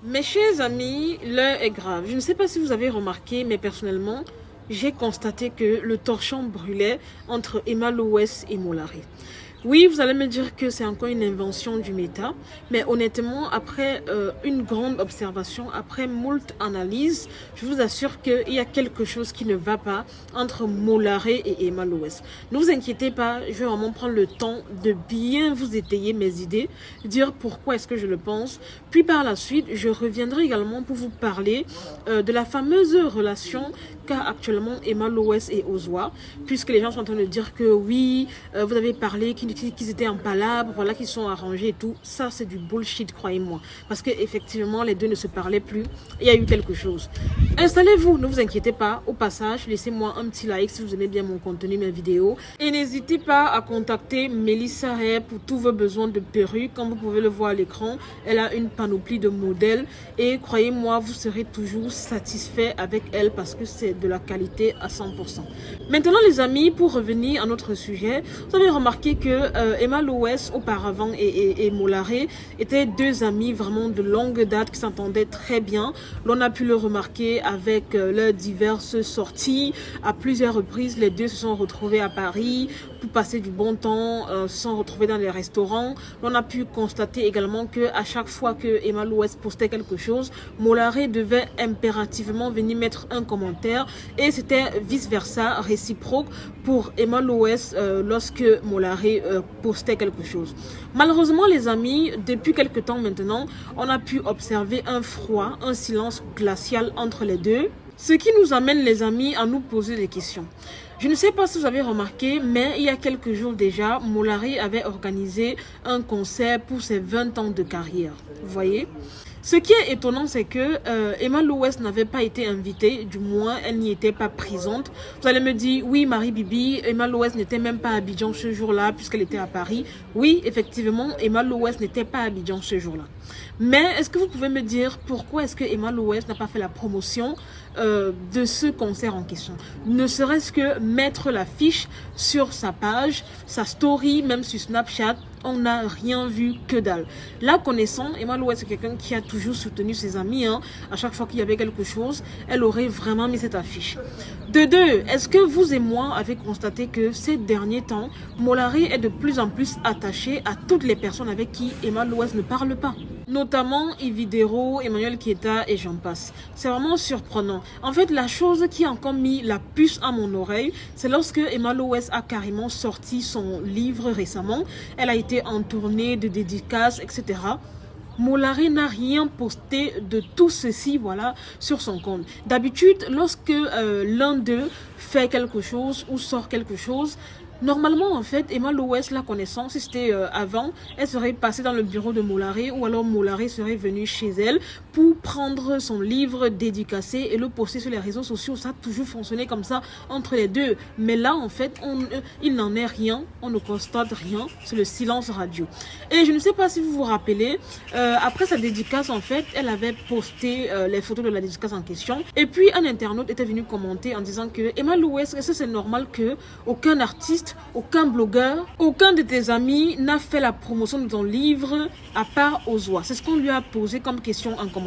Mes chers amis, l'heure est grave. Je ne sais pas si vous avez remarqué, mais personnellement, j'ai constaté que le torchon brûlait entre Emma Lowes et Mollari. Oui, vous allez me dire que c'est encore une invention du méta, mais honnêtement, après une grande observation, après moult analyses, je vous assure qu'il y a quelque chose qui ne va pas entre Mollari et Emma Lowes. Ne vous inquiétez pas, je vais vraiment prendre le temps de bien vous étayer mes idées, dire pourquoi est-ce que je le pense, puis par la suite, je reviendrai également pour vous parler de la fameuse relation qu'a actuellement Emma Lowes et Ozwa, puisque les gens sont en train de dire que oui, vous avez parlé qu'ils étaient en palabre, voilà, qu'ils sont arrangés et tout. Ça, c'est du bullshit, croyez-moi. Parce qu'effectivement, les deux ne se parlaient plus. Il y a eu quelque chose. Installez-vous, ne vous inquiétez pas. Au passage, laissez-moi un petit like si vous aimez bien mon contenu, mes vidéos. Et n'hésitez pas à contacter Melissa Hay pour tous vos besoins de perruques. Comme vous pouvez le voir à l'écran, elle a une panoplie de modèles. Et croyez-moi, vous serez toujours satisfait avec elle parce que c'est de la qualité à 100%. Maintenant, les amis, pour revenir à notre sujet, vous avez remarqué que Emma Lowes auparavant et Mollari étaient deux amis vraiment de longue date qui s'entendaient très bien. L'on a pu le remarquer avec leurs diverses sorties. À plusieurs reprises, les deux se sont retrouvés à Paris pour passer du bon temps, se sont retrouvés dans les restaurants. L'on a pu constater également que à chaque fois que Emma Lowes postait quelque chose, Mollari devait impérativement venir mettre un commentaire et c'était vice versa, réciproque pour Emma Lowes lorsque Mollari postait quelque chose. Malheureusement, les amis, depuis quelque temps maintenant, on a pu observer un froid, un silence glacial entre les deux, ce qui nous amène, les amis, à nous poser des questions. Je ne sais pas si vous avez remarqué, mais il y a quelques jours déjà, Mollari avait organisé un concert pour ses 20 ans de carrière. Vous voyez ? Ce qui est étonnant, c'est que Emma Lowes n'avait pas été invitée, du moins elle n'y était pas présente. Vous allez me dire, oui Marie-Bibi, Emma Lowes n'était même pas à Abidjan ce jour-là puisqu'elle était à Paris. Oui, effectivement, Emma Lowes n'était pas à Abidjan ce jour-là. Mais est-ce que vous pouvez me dire pourquoi est-ce que Emma Lowes n'a pas fait la promotion de ce concert en question? Ne serait-ce que mettre l'affiche sur sa page, sa story, même sur Snapchat, on n'a rien vu que dalle. La connaissant, Emma Lowes c'est quelqu'un qui a toujours soutenu ses amis. À chaque fois qu'il y avait quelque chose, elle aurait vraiment mis cette affiche. De deux, est-ce que vous et moi avez constaté que ces derniers temps, Mollari est de plus en plus attaché à toutes les personnes avec qui Emma Lowes ne parle pas? Notamment Ividero, Emmanuel Keita et j'en passe. C'est vraiment surprenant. En fait, la chose qui a encore mis la puce à mon oreille, c'est lorsque Emma Lowes a carrément sorti son livre récemment. Elle a été en tournée de dédicaces, etc. Mollari n'a rien posté de tout ceci, voilà, sur son compte. D'habitude, lorsque l'un d'eux fait quelque chose ou sort quelque chose, normalement, en fait, Emma Lowes, la connaissant, si c'était avant, elle serait passée dans le bureau de Mollari ou alors Mollari serait venu chez elle pour prendre son livre dédicacé et le poster sur les réseaux sociaux. Ça a toujours fonctionné comme ça entre les deux. Mais là, en fait, il n'en est rien. On ne constate rien. C'est le silence radio. Et je ne sais pas si vous vous rappelez, après sa dédicace, en fait, elle avait posté les photos de la dédicace en question. Et puis, un internaute était venu commenter en disant que Emma Lowes, est-ce que c'est normal que aucun artiste, aucun blogueur, aucun de tes amis n'a fait la promotion de ton livre à part Ozwa? C'est ce qu'on lui a posé comme question en commentaire.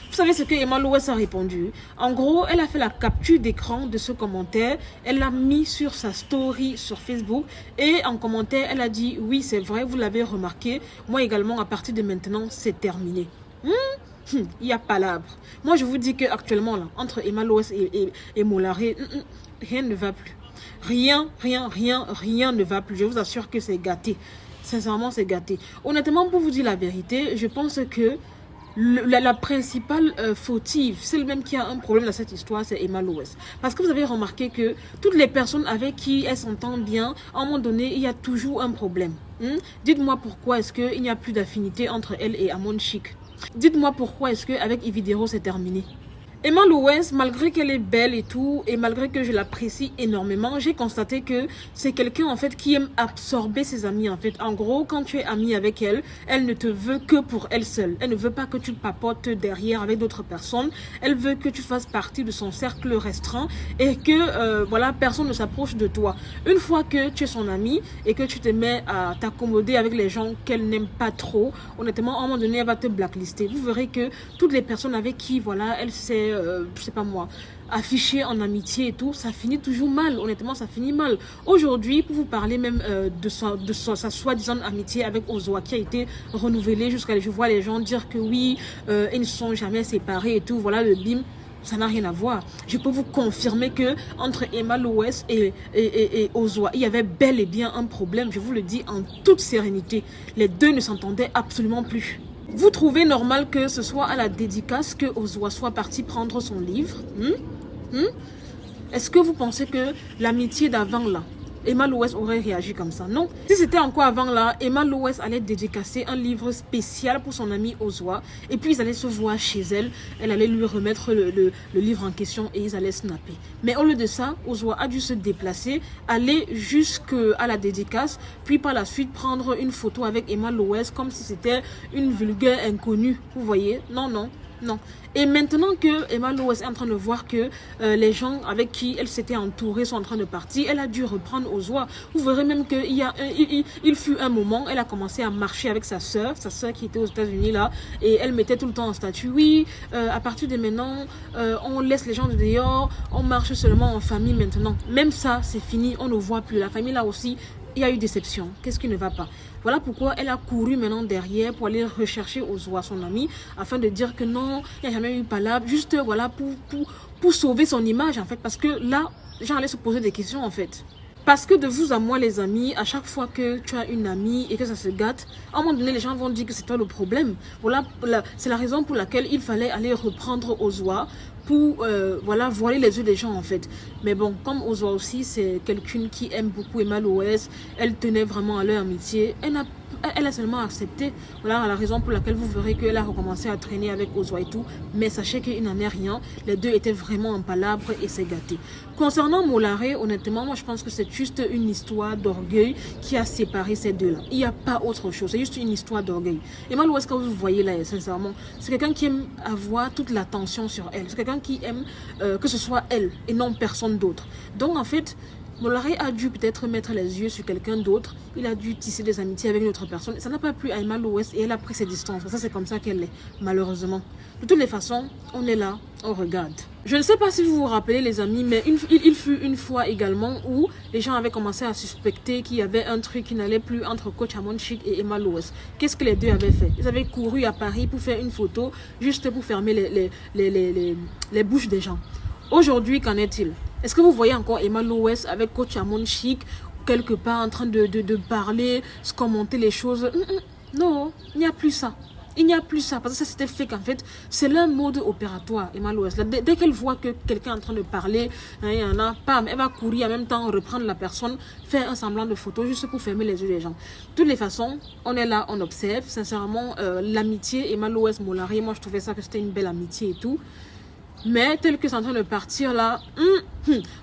Vous savez ce que Emma Lowes a répondu? En gros, elle a fait la capture d'écran de ce commentaire, elle l'a mis sur sa story sur Facebook et en commentaire, elle a dit oui, c'est vrai, vous l'avez remarqué, moi également, à partir de maintenant, c'est terminé. Il y a palabre. Moi, je vous dis qu'actuellement, là, entre Emma Lowes et Mollari, rien ne va plus. Rien ne va plus. Je vous assure que c'est gâté. Sincèrement, c'est gâté. Honnêtement, pour vous dire la vérité, je pense que la principale fautive, celle même qui a un problème dans cette histoire, c'est Emma Lowes. Parce que vous avez remarqué que toutes les personnes avec qui elle s'entend bien, à un moment donné, il y a toujours un problème. Dites-moi pourquoi est-ce qu'il n'y a plus d'affinité entre elle et Amon Chic. Dites-moi pourquoi est-ce qu'avec Ividero c'est terminé. Emma Louès, malgré qu'elle est belle et tout, et malgré que je l'apprécie énormément, j'ai constaté que c'est quelqu'un en fait qui aime absorber ses amis en fait. En gros, quand tu es ami avec elle, elle ne te veut que pour elle seule. Elle ne veut pas que tu papotes derrière avec d'autres personnes. Elle veut que tu fasses partie de son cercle restreint et que voilà, personne ne s'approche de toi. Une fois que tu es son ami et que tu te mets à t'accommoder avec les gens qu'elle n'aime pas trop, honnêtement, à un moment donné, elle va te blacklister. Vous verrez que toutes les personnes avec qui, voilà, elle s'est je sais pas moi, affiché en amitié et tout, ça finit toujours mal. Honnêtement, ça finit mal. Aujourd'hui, pour vous parler même de sa soi-disant amitié avec Ozwa qui a été renouvelée jusqu'à, je vois les gens dire que oui, ils ne sont jamais séparés et tout. Voilà le bim. Ça n'a rien à voir. Je peux vous confirmer que entre Emma Louès et Ozwa, il y avait bel et bien un problème. Je vous le dis en toute sérénité. Les deux ne s'entendaient absolument plus. Vous trouvez normal que ce soit à la dédicace que Ozwa soit parti prendre son livre? Est-ce que vous pensez que l'amitié d'avant là, Emma Louès aurait réagi comme ça? Non. Si c'était encore avant là, Emma Louès allait dédicacer un livre spécial pour son ami Ozwa. Et puis ils allaient se voir chez elle. Elle allait lui remettre le livre en question et ils allaient snapper. Mais au lieu de ça, Ozwa a dû se déplacer, aller jusqu'à la dédicace, puis par la suite prendre une photo avec Emma Louès comme si c'était une vulgaire inconnue. Vous voyez? Non, non. Non. Et maintenant que Emma Louès est en train de voir que les gens avec qui elle s'était entourée sont en train de partir, elle a dû reprendre Ozwa. Vous verrez même qu'il fut un moment, elle a commencé à marcher avec sa sœur qui était aux États-Unis là, et elle mettait tout le temps en statut, oui, à partir de maintenant, on laisse les gens de dehors, on marche seulement en famille maintenant. Même ça, c'est fini, on ne voit plus. La famille là aussi, il y a eu déception. Qu'est-ce qui ne va pas? Voilà pourquoi elle a couru maintenant derrière pour aller rechercher Ozwa, son ami, afin de dire que non, il n'y a jamais eu palabre, juste voilà pour sauver son image en fait. Parce que là, les gens allaient se poser des questions en fait. Parce que de vous à moi les amis, à chaque fois que tu as une amie et que ça se gâte, à un moment donné les gens vont dire que c'est toi le problème. Voilà, c'est la raison pour laquelle il fallait aller reprendre Ozwa pour voilà, voiler les yeux des gens en fait. Mais bon, comme Ozwa aussi c'est quelqu'un qui aime beaucoup Emma Louès, elle tenait vraiment à leur amitié, elle a seulement accepté. Voilà la raison pour laquelle vous verrez qu'elle a recommencé à traîner avec Ozwa et tout. Mais sachez qu'il n'en est rien. Les deux étaient vraiment en palabre et c'est gâté. Concernant Molaré, honnêtement, moi je pense que c'est juste une histoire d'orgueil qui a séparé ces deux-là. Il n'y a pas autre chose. C'est juste une histoire d'orgueil. Emma Louès, quand vous voyez là, sincèrement, c'est quelqu'un qui aime avoir toute l'attention sur elle. C'est quelqu'un qui aime que ce soit elle et non personne d'autre. Donc en fait, Molaré a dû peut-être mettre les yeux sur quelqu'un d'autre. Il a dû tisser des amitiés avec une autre personne. Ça n'a pas plu à Emma Louès et elle a pris ses distances. Ça, c'est comme ça qu'elle est, malheureusement. De toutes les façons, on est là, on regarde. Je ne sais pas si vous vous rappelez, les amis, mais il fut une fois également où les gens avaient commencé à suspecter qu'il y avait un truc qui n'allait plus entre Coach Amon Chic et Emma Louès. Qu'est-ce que les deux avaient fait? Ils avaient couru à Paris pour faire une photo, juste pour fermer les bouches des gens. Aujourd'hui, qu'en est-il? Est-ce que vous voyez encore Emma Louès avec Coach Amon Chic quelque part en train de parler, se commenter les choses? Non, il n'y a plus ça. Il n'y a plus ça, parce que ça c'était fake en fait. C'est leur mode opératoire, Emma Louès. Dès qu'elle voit que quelqu'un est en train de parler, il y en a, pam, elle va courir en même temps, reprendre la personne, faire un semblant de photo juste pour fermer les yeux des gens. De toutes les façons, on est là, on observe. Sincèrement, l'amitié, Emma Louès, Molaré, moi je trouvais ça que c'était une belle amitié et tout. Mais tel que c'est en train de partir là,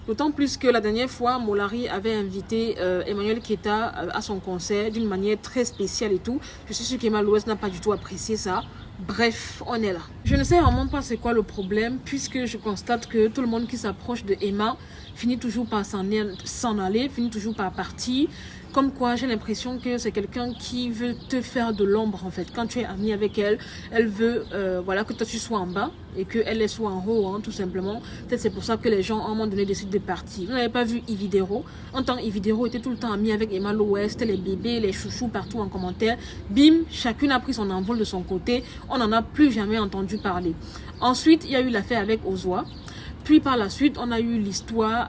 d'autant plus que la dernière fois, Molaré avait invité Emmanuel Keita à son concert d'une manière très spéciale et tout. Je suis sûre qu'Emma Louès n'a pas du tout apprécié ça. Bref, on est là. Je ne sais vraiment pas c'est quoi le problème, puisque je constate que tout le monde qui s'approche de Emma finit toujours par s'en aller, finit toujours par partir. Comme quoi, j'ai l'impression que c'est quelqu'un qui veut te faire de l'ombre en fait. Quand tu es ami avec elle, elle veut voilà, que toi tu sois en bas et qu'elle soit en haut, hein, tout simplement. Peut-être c'est pour ça que les gens, à un moment donné, décident de partir. Vous n'avez pas vu Ividero? En tant Ividero était tout le temps ami avec Emma Louès, les bébés, les chouchous partout en commentaire. Bim, chacune a pris son envol de son côté. On n'en a plus jamais entendu parler. Ensuite, il y a eu l'affaire avec Ozwa. Puis par la suite, on a eu l'histoire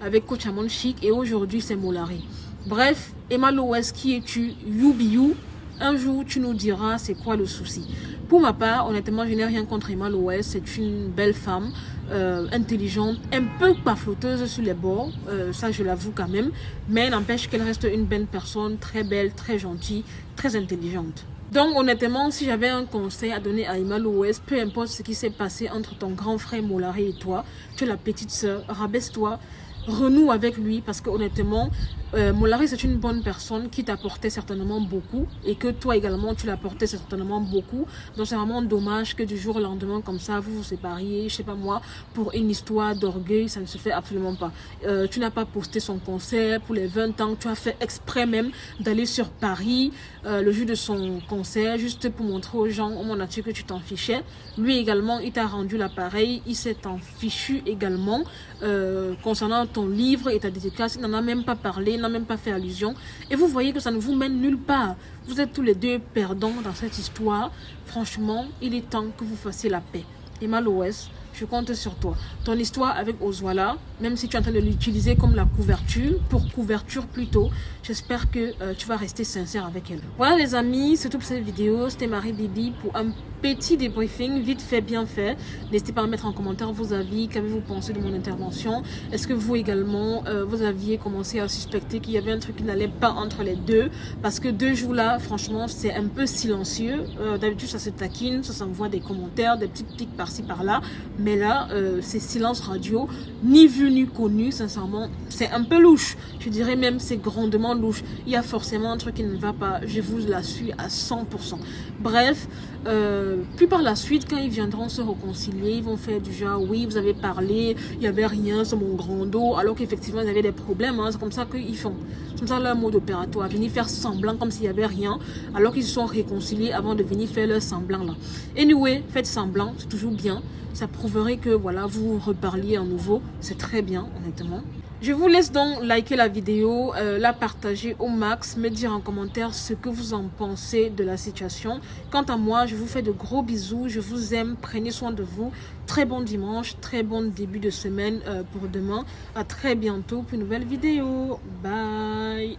avec Coach Amon Chic et aujourd'hui, c'est Molaré. Bref, Emma Louès, qui es-tu? You. Un jour, tu nous diras c'est quoi le souci. Pour ma part, honnêtement, je n'ai rien contre Emma Louès. C'est une belle femme, intelligente, un peu pafloteuse sur les bords. Ça, je l'avoue quand même. Mais n'empêche qu'elle reste une belle personne, très belle, très gentille, très intelligente. Donc honnêtement, si j'avais un conseil à donner à Emma Louès, peu importe ce qui s'est passé entre ton grand frère Molari et toi, tu es la petite sœur, rabaisse-toi, renoue avec lui parce que honnêtement, Molari c'est une bonne personne qui t'apportait certainement beaucoup et que toi également tu l'apportais certainement beaucoup. Donc c'est vraiment dommage que du jour au lendemain comme ça vous vous sépariez, je sais pas moi, pour une histoire d'orgueil, ça ne se fait absolument pas. Tu n'as pas posté son concert pour les 20 ans, tu as fait exprès même d'aller sur Paris le jour de son concert juste pour montrer aux gens, au monde entier, que tu t'en fichais. Lui également il t'a rendu l'appareil, il s'est en fichu également concernant ton livre et ta dédicace, il n'en a même pas parlé, il n'a même pas fait allusion. Et vous voyez que ça ne vous mène nulle part. Vous êtes tous les deux perdants dans cette histoire. Franchement, il est temps que vous fassiez la paix. Emma Louès, je compte sur toi. Ton histoire avec Ozwala, même si tu es en train de l'utiliser comme la couverture, pour couverture plutôt, j'espère que tu vas rester sincère avec elle. Voilà les amis, c'est tout pour cette vidéo. C'était Marie Bibi pour un petit débriefing, vite fait, bien fait. N'hésitez pas à mettre en commentaire vos avis, qu'avez-vous pensé de mon intervention. Est-ce que vous également, vous aviez commencé à suspecter qu'il y avait un truc qui n'allait pas entre les deux? Parce que 2 jours là, franchement, c'est un peu silencieux. D'habitude, ça se taquine, ça s'envoie des commentaires, des petites piques par-ci, par-là. Mais là, c'est silence radio, ni vu ni connu, sincèrement, c'est un peu louche. Je dirais même c'est grandement louche. Il y a forcément un truc qui ne va pas, je vous l'assure à 100%. Bref, puis par la suite, quand ils viendront se réconcilier, ils vont faire du genre, oui, vous avez parlé, il n'y avait rien sur mon grand dos, alors qu'effectivement, ils avaient des problèmes. Hein, c'est comme ça qu'ils font. C'est comme ça leur mode opératoire, venir faire semblant comme s'il n'y avait rien, alors qu'ils se sont réconciliés avant de venir faire leur semblant là. Anyway, faites semblant, c'est toujours bien. Ça prouverait que voilà, vous reparliez à nouveau. C'est très bien, honnêtement. Je vous laisse donc liker la vidéo, la partager au max, me dire en commentaire ce que vous en pensez de la situation. Quant à moi, je vous fais de gros bisous, je vous aime, prenez soin de vous. Très bon dimanche, très bon début de semaine pour demain. À très bientôt pour une nouvelle vidéo. Bye!